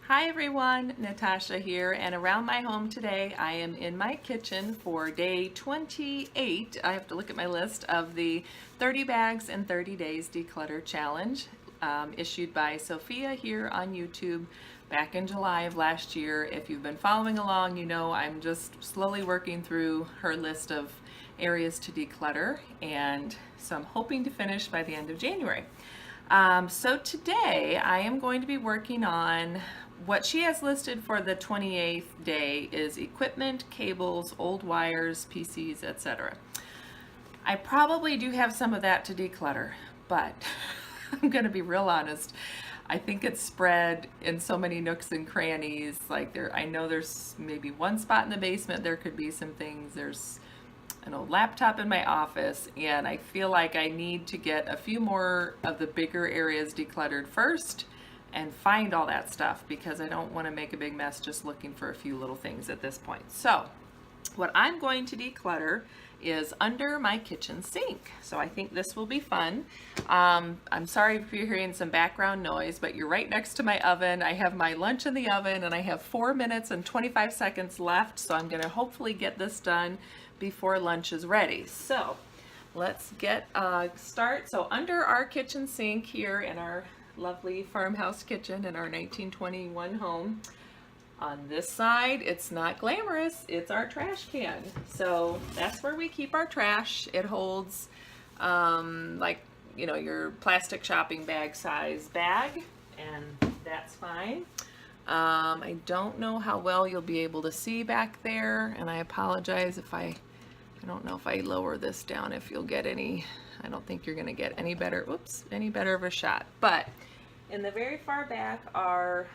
Hi everyone, Natasha here, and around my home today I am in my kitchen for day 28. I have to look at my list of the 30 bags in 30 days declutter challenge issued by Sophia here on YouTube back in July of last year. If you've been following along, you know I'm just slowly working through her list of areas to declutter, and so I'm hoping to finish by the end of January. So today I am going to be working on what she has listed for the 28th day is equipment, cables, old wires, PCs, etc. I probably do have some of that to declutter, but I'm going to be real honest. I think it's spread in so many nooks and crannies. I know there's maybe one spot in the basement there could be some things. There's an old laptop in my office, and I feel like I need to get a few more of the bigger areas decluttered first and find all that stuff, because I don't want to make a big mess just looking for a few little things at this point. So what I'm going to declutter is under my kitchen sink. So I think this will be fun. I'm sorry if you're hearing some background noise, but you're right next to my oven. I have my lunch in the oven and I have 4 minutes and 25 seconds left, so I'm going to hopefully get this done before lunch is ready. So let's get start. So under our kitchen sink here in our lovely farmhouse kitchen in our 1921 home, on this side, it's not glamorous, it's our trash can. So that's where we keep our trash. It holds your plastic shopping bag size bag, and that's fine. I don't know how well you'll be able to see back there, and I apologize if I don't know if I lower this down if you'll get any. I don't think you're gonna get any better of a shot. But in the very far back are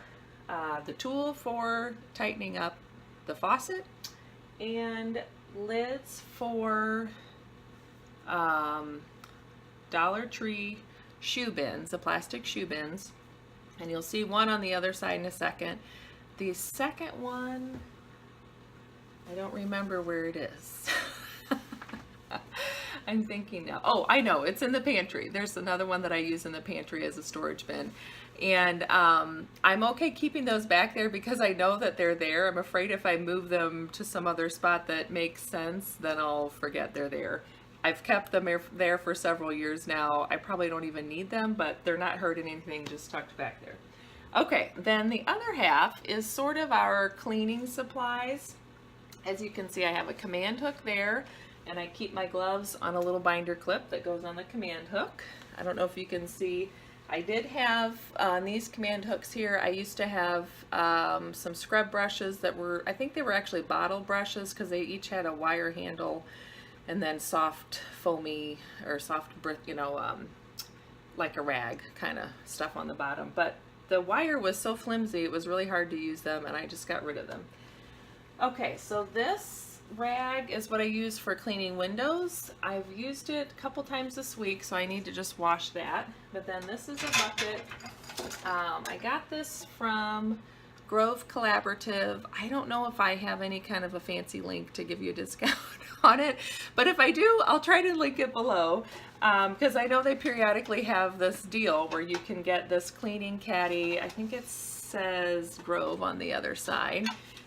the tool for tightening up the faucet and lids for Dollar Tree shoe bins, the plastic shoe bins. And you'll see one on the other side in a second. The second one, I don't remember where it is. I'm thinking now. Oh, I know, it's in the pantry. There's another one that I use in the pantry as a storage bin. And I'm okay keeping those back there because I know that they're there. I'm afraid if I move them to some other spot that makes sense, then I'll forget they're there. I've kept them there for several years now. I probably don't even need them, but they're not hurting anything, just tucked back there. Okay, then the other half is sort of our cleaning supplies. As you can see, I have a command hook there, and I keep my gloves on a little binder clip that goes on the command hook. I don't know if you can see. I did have on these command hooks here, I used to have some scrub brushes that were, I think they were actually bottle brushes because they each had a wire handle and then soft foamy or soft, like a rag kind of stuff on the bottom. But the wire was so flimsy, it was really hard to use them, and I just got rid of them. Okay, so this rag is what I use for cleaning windows. I've used it a couple times this week, so I need to just wash that. But then this is a bucket. I got this from Grove Collaborative. I don't know if I have any kind of a fancy link to give you a discount on it, but if I do, I'll try to link it below, because I know they periodically have this deal where you can get this cleaning caddy. I think it says Grove on the other side.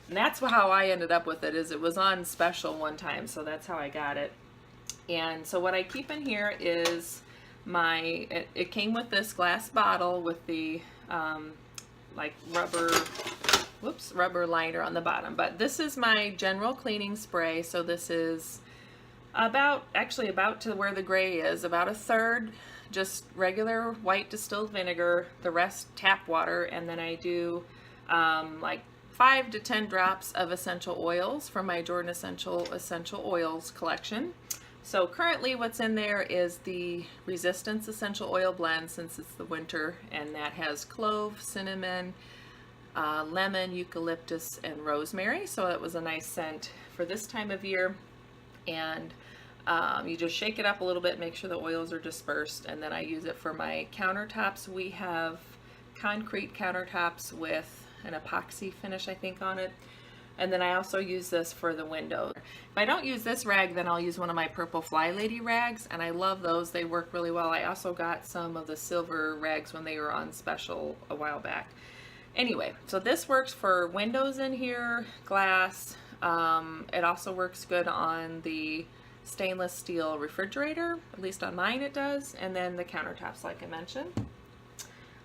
And that's how I ended up with it, is it was on special one time, so that's how I got it. And so what I keep in here is it came with this glass bottle with the rubber liner on the bottom. But this is my general cleaning spray, so this is about to where the gray is, about a third just regular white distilled vinegar, the rest tap water, and then I do 5 to 10 drops of essential oils from my Jordan Essential Oils collection. So currently what's in there is the Resistance Essential Oil Blend, since it's the winter, and that has clove, cinnamon, lemon, eucalyptus, and rosemary. So it was a nice scent for this time of year. And you just shake it up a little bit, make sure the oils are dispersed, and then I use it for my countertops. We have concrete countertops with an epoxy finish, I think, on it. And then I also use this for the window. If I don't use this rag, then I'll use one of my purple Fly Lady rags, and I love those. They work really well. I also got some of the silver rags when they were on special a while back. Anyway, so this works for windows in here, glass. It also works good on the stainless steel refrigerator, at least on mine it does, and then the countertops like I mentioned.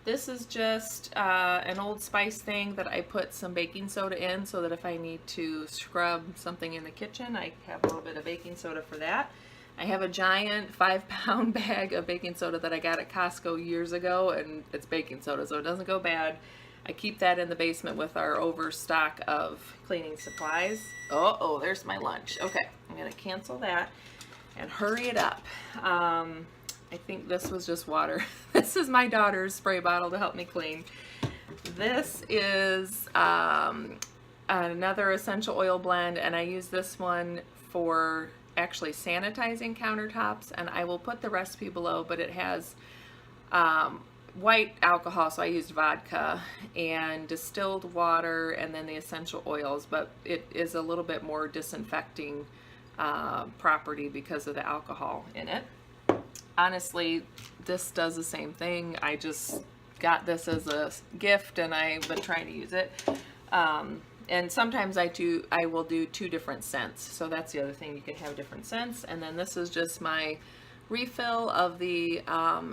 This is just an Old Spice thing that I put some baking soda in so that if I need to scrub something in the kitchen, I have a little bit of baking soda for that. I have a giant 5-pound bag of baking soda that I got at Costco years ago, and it's baking soda, so it doesn't go bad. I keep that in the basement with our overstock of cleaning supplies. Oh, there's my lunch. Okay, I'm gonna cancel that and hurry it up. I think this was just water. This is my daughter's spray bottle to help me clean. This is another essential oil blend, and I use this one for actually sanitizing countertops, and I will put the recipe below, but it has white alcohol, so I used vodka, and distilled water, and then the essential oils, but it is a little bit more disinfecting property because of the alcohol in it. Honestly, this does the same thing. I just got this as a gift and I've been trying to use it. And sometimes I will do 2 different scents. So that's the other thing, you can have different scents. And then this is just my refill of the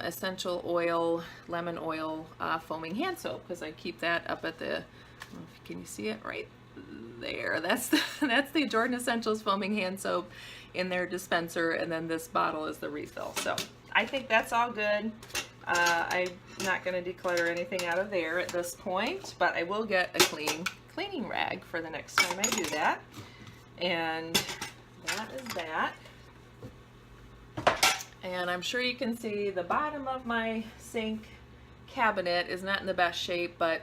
essential oil, lemon oil foaming hand soap, because I keep that up at the, can you see it right there? That's the Jordan Essentials foaming hand soap in their dispenser, and then this bottle is the refill. So I think that's all good. I'm not going to declutter anything out of there at this point, but I will get a cleaning rag for the next time I do that. And that is that. And I'm sure you can see the bottom of my sink cabinet is not in the best shape, but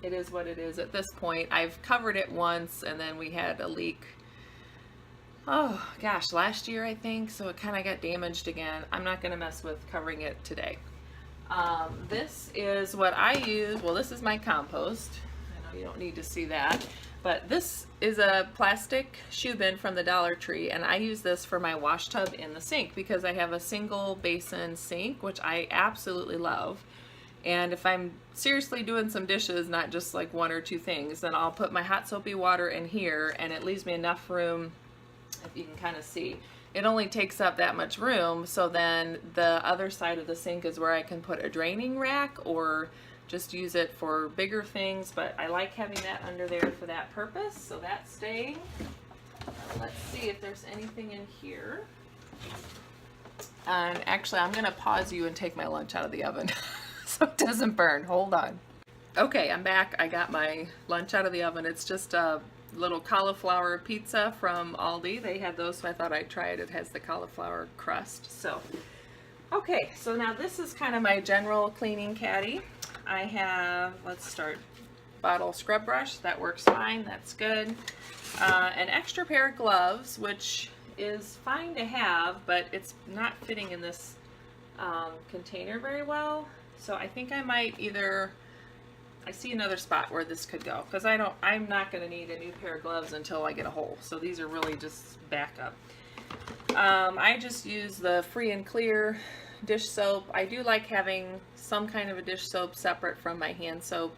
it is what it is at this point. I've covered it once, and then we had a leak, oh gosh, last year I think, so it kind of got damaged again. I'm not going to mess with covering it today. This is what I use. Well, this is my compost. I know you don't need to see that, but this is a plastic shoe bin from the Dollar Tree, and I use this for my wash tub in the sink because I have a single basin sink, which I absolutely love. And if I'm seriously doing some dishes, not just like 1 or 2 things, then I'll put my hot soapy water in here, and it leaves me enough room. If you can kind of see, it only takes up that much room, so then the other side of the sink is where I can put a draining rack or just use it for bigger things, but I like having that under there for that purpose, so that's staying. Let's see if there's anything in here. And actually, I'm going to pause you and take my lunch out of the oven so it doesn't burn. Hold on. Okay, I'm back. I got my lunch out of the oven. It's just a little cauliflower pizza from Aldi. They had those, so I thought I'd try it. It has the cauliflower crust. So, okay, so now this is kind of my general cleaning caddy. I have, let's start, bottle scrub brush. That works fine. That's good. An extra pair of gloves, which is fine to have, but it's not fitting in this container very well. So I think I might either, I see another spot where this could go, because I'm not going to need a new pair of gloves until I get a hole. So these are really just backup. I just use the Free and Clear dish soap. I do like having some kind of a dish soap separate from my hand soap,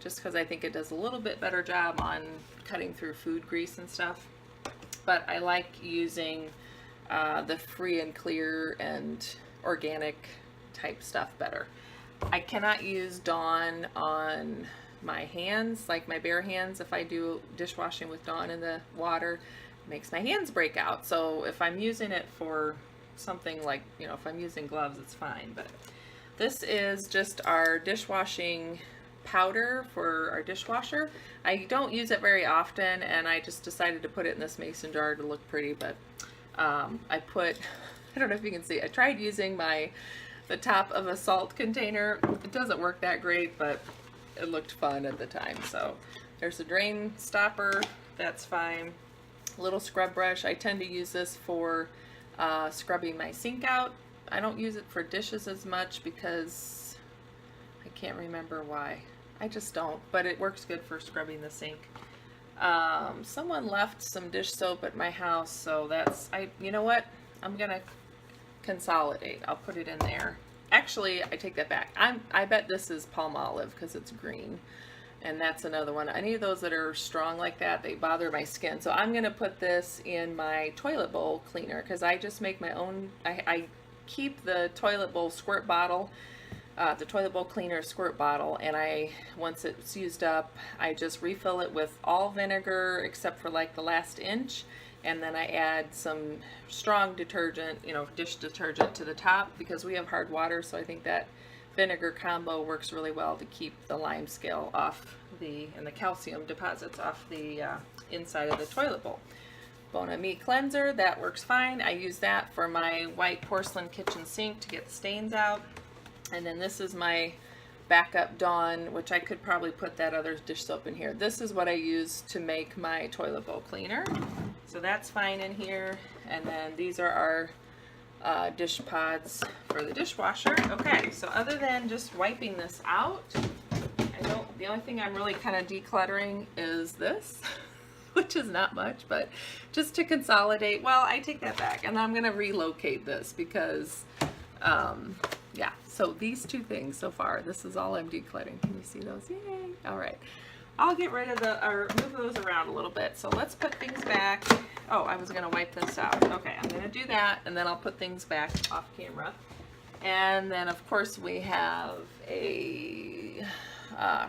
just because I think it does a little bit better job on cutting through food grease and stuff. But I like using the Free and Clear and organic type stuff better. I cannot use Dawn on my hands, like my bare hands. If I do dishwashing with Dawn in the water, it makes my hands break out. So if I'm using it for something like, if I'm using gloves, it's fine. But this is just our dishwashing powder for our dishwasher. I don't use it very often, and I just decided to put it in this mason jar to look pretty, but I don't know if you can see, I tried using the top of a salt container. It doesn't work that great, but it looked fun at the time. So there's a drain stopper, that's fine. Little scrub brush. I tend to use this for scrubbing my sink out. I don't use it for dishes as much because I can't remember why. I just don't, but it works good for scrubbing the sink. Someone left some dish soap at my house, so you know what? I'm gonna consolidate. I'll put it in there. Actually, I take that back. I bet this is Palmolive because it's green. And that's another one. Any of those that are strong like that, they bother my skin. So I'm going to put this in my toilet bowl cleaner because I just make my own. I keep the toilet bowl squirt bottle, the toilet bowl cleaner squirt bottle, and once it's used up, I just refill it with all vinegar except for like the last inch, and then I add some strong detergent, dish detergent to the top because we have hard water, so I think that vinegar combo works really well to keep the lime scale off and the calcium deposits off the inside of the toilet bowl. Bona Me cleanser, that works fine. I use that for my white porcelain kitchen sink to get the stains out. And then this is my backup Dawn, which I could probably put that other dish soap in here. This is what I use to make my toilet bowl cleaner. So that's fine in here. And then these are our dish pods for the dishwasher. Okay, so other than just wiping this out, the only thing I'm really kind of decluttering is this, which is not much, but just to consolidate. Well, I take that back, and I'm going to relocate this because, yeah, so these two things so far, this is all I'm decluttering. Can you see those? Yay! All right. I'll get rid of move those around a little bit. So let's put things back. Oh, I was going to wipe this out. Okay, I'm going to do that, and then I'll put things back off camera. And then, of course, we have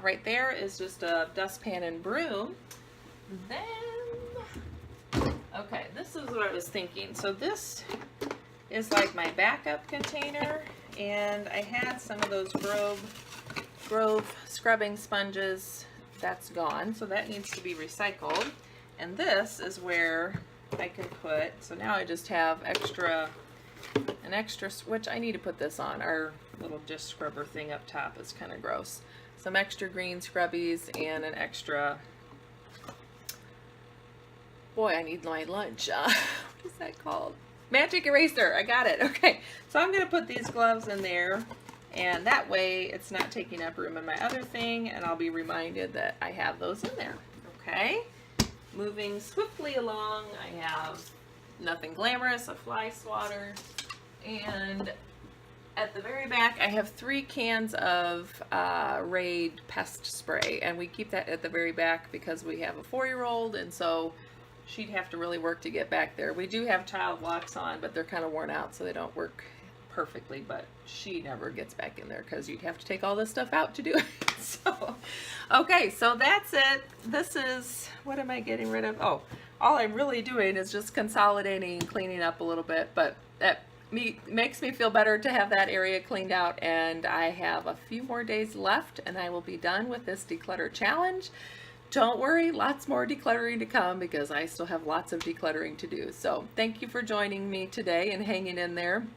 right there is just a dustpan and broom. Then, okay, this is what I was thinking. So this is like my backup container, and I had some of those Grove scrubbing sponges. That's gone, so that needs to be recycled. And this is where I can put, so now I just have an extra, which I need to put this on. Our little dish scrubber thing up top is kind of gross. Some extra green scrubbies and an extra, boy, I need my lunch. What is that called? Magic eraser. I got it. Okay, so I'm going to put these gloves in there, and that way it's not taking up room in my other thing, and I'll be reminded that I have those in there. Okay, moving swiftly along, I have Nothing Glamorous, a fly swatter, and at the very back I have 3 cans of Raid pest spray, and we keep that at the very back because we have a 4-year-old, and so she'd have to really work to get back there. We do have child locks on, but they're kind of worn out, so they don't work perfectly, but she never gets back in there because you'd have to take all this stuff out to do it. So, okay, so that's it. This is, what am I getting rid of? Oh, all I'm really doing is just consolidating and cleaning up a little bit, but that makes me feel better to have that area cleaned out, and I have a few more days left and I will be done with this declutter challenge. Don't worry, lots more decluttering to come because I still have lots of decluttering to do. So thank you for joining me today and hanging in there.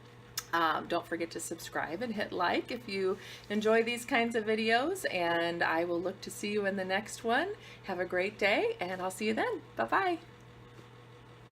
Don't forget to subscribe and hit like if you enjoy these kinds of videos, and I will look to see you in the next one. Have a great day, and I'll see you then. Bye-bye.